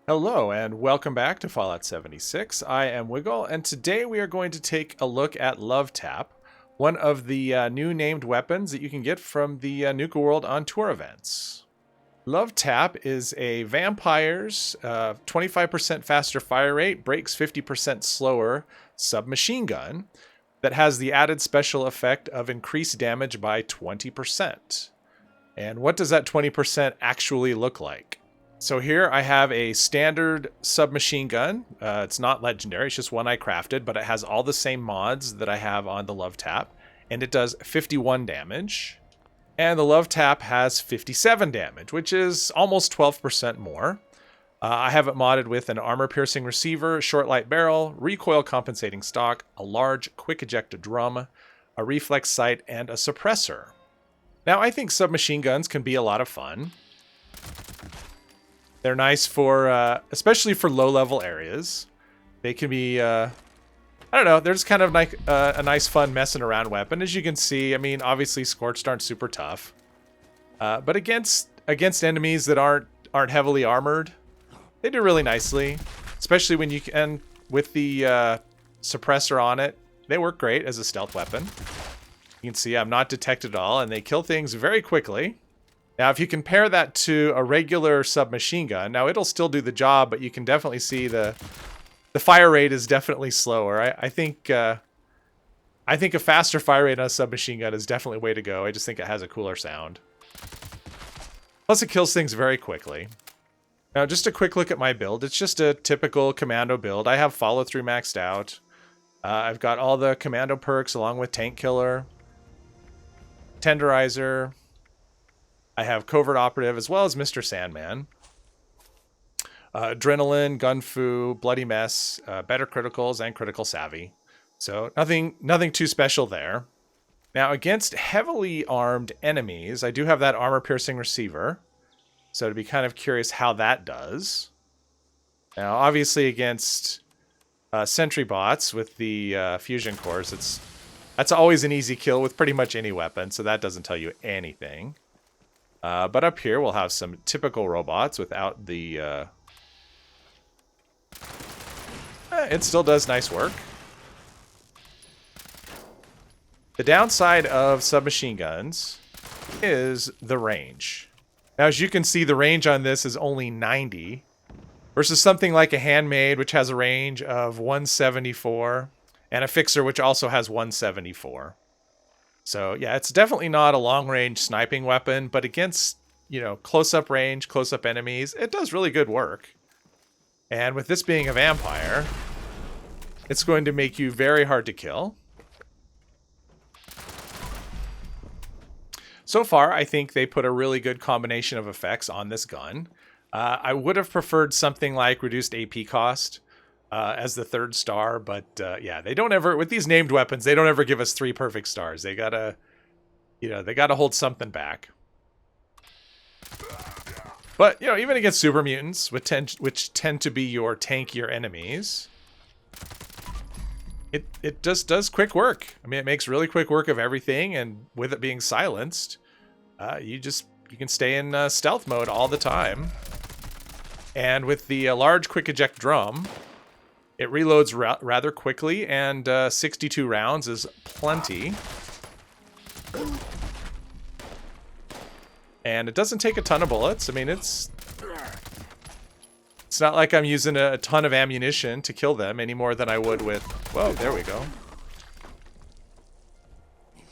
Hello and welcome back to Fallout 76. I am Wiggle, and today we are going to take a look at Love Tap, one of the new named weapons that you can get from the Nuka-World on tour events. Love Tap is a vampire's 25% faster fire rate, breaks 50% slower submachine gun that has the added special effect of increased damage by 20%. And what does that 20% actually look like? So here I have a standard submachine gun. It's not legendary, it's just one I crafted, but it has all the same mods that I have on the Love Tap, and it does 51 damage. And the Love Tap has 57 damage, which is almost 12% more. I have it modded with an armor-piercing receiver, short light barrel, recoil compensating stock, a large quick eject drum, a reflex sight, and a suppressor. Now, I think submachine guns can be a lot of fun. They're nice for, especially for low-level areas. They can be, I don't know, they're just kind of like a nice, fun messing around weapon. As you can see, I mean, obviously Scorched aren't super tough, but against enemies that aren't heavily armored, they do really nicely. Especially when you can, with the suppressor on it, they work great as a stealth weapon. You can see I'm not detected at all, and they kill things very quickly. Now, if you compare that to a regular submachine gun, now it'll still do the job, but you can definitely see the fire rate is definitely slower. I think a faster fire rate on a submachine gun is definitely a way to go. I just think it has a cooler sound. Plus, it kills things very quickly. Now, just a quick look at my build. It's just a typical commando build. I have follow-through maxed out. I've got all the commando perks along with tank killer, tenderizer. I have Covert Operative as well as Mr. Sandman. Adrenaline, Gun Fu, Bloody Mess, better criticals, and critical savvy. So nothing too special there. Now, against heavily armed enemies, I do have that armor-piercing receiver. So to be kind of curious how that does. Now, obviously against sentry bots with the fusion cores, that's always an easy kill with pretty much any weapon, so that doesn't tell you anything. But up here, we'll have some typical robots without the... it still does nice work. The downside of submachine guns is the range. Now, as you can see, the range on this is only 90, versus something like a handmade, which has a range of 174, and a fixer, which also has 174. So, yeah, it's definitely not a long-range sniping weapon, but against, close-up range, close-up enemies, it does really good work. And with this being a vampire, it's going to make you very hard to kill. So far, I think they put a really good combination of effects on this gun. I would have preferred something like reduced AP cost, as the third star, but yeah, they don't ever, with these named weapons, they don't ever give us 3 perfect stars. They gotta, they gotta hold something back. But, even against super mutants, which tend to be your tankier enemies, it just does quick work. I mean, it makes really quick work of everything, and with it being silenced, you can stay in stealth mode all the time. And with the large quick eject drum, it reloads rather quickly, and 62 rounds is plenty. And it doesn't take a ton of bullets. I mean, it's not like I'm using a ton of ammunition to kill them any more than I would with... Whoa, there we go.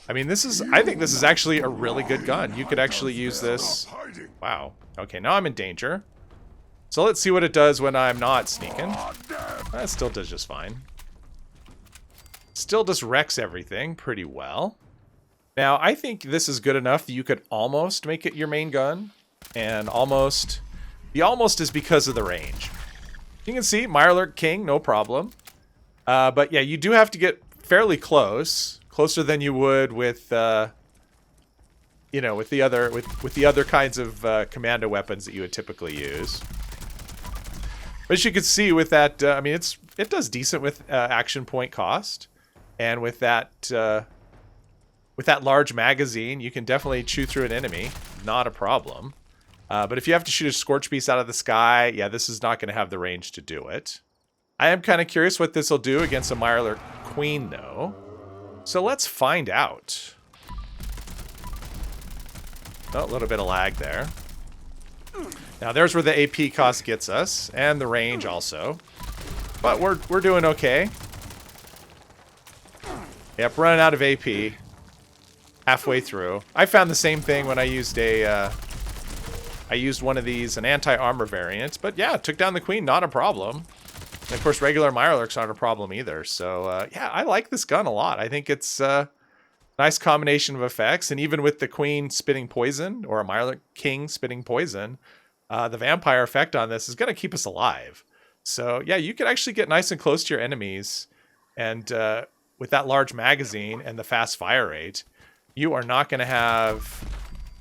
I mean, I think this is actually a really good gun. You could actually use this... Wow. Okay, now I'm in danger. So let's see what it does when I'm not sneaking. That still does just fine. Still just wrecks everything pretty well. Now, I think this is good enough that you could almost make it your main gun. And almost... The almost is because of the range. You can see, Mirelurk King, no problem. But yeah, you do have to get fairly close. Closer than you would with... with the other kinds of commando weapons that you would typically use. But as you can see with that, I mean, it does decent with action point cost, and with that large magazine, you can definitely chew through an enemy, not a problem. But if you have to shoot a Scorch Beast out of the sky, yeah, this is not going to have the range to do it. I am kind of curious what this will do against a Mirelurk Queen, though. So let's find out. Oh, a little bit of lag there. Now there's where the AP cost gets us, and the range also. But we're doing okay. Yep, running out of AP. Halfway through. I found the same thing when I used I used one of these, an anti-armor variant. But yeah, took down the Queen, not a problem. And of course, regular Mirelurks aren't a problem either. So yeah, I like this gun a lot. I think it's a nice combination of effects. And even with the Queen spitting poison, or a Mirelurk King spitting poison, the vampire effect on this is going to keep us alive. So yeah, you can actually get nice and close to your enemies. And with that large magazine and the fast fire rate, you are not going to have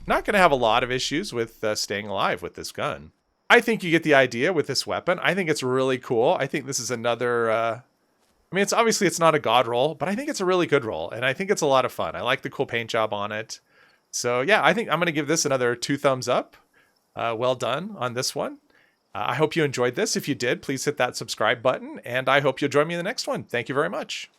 a lot of issues with staying alive with this gun. I think you get the idea with this weapon. I think it's really cool. I think this is another... I mean, it's not a god roll, but I think it's a really good roll, and I think it's a lot of fun. I like the cool paint job on it. So yeah, I think I'm going to give this another 2 thumbs up. Well done on this one. I hope you enjoyed this. If you did, please hit that subscribe button, and I hope you'll join me in the next one. Thank you very much.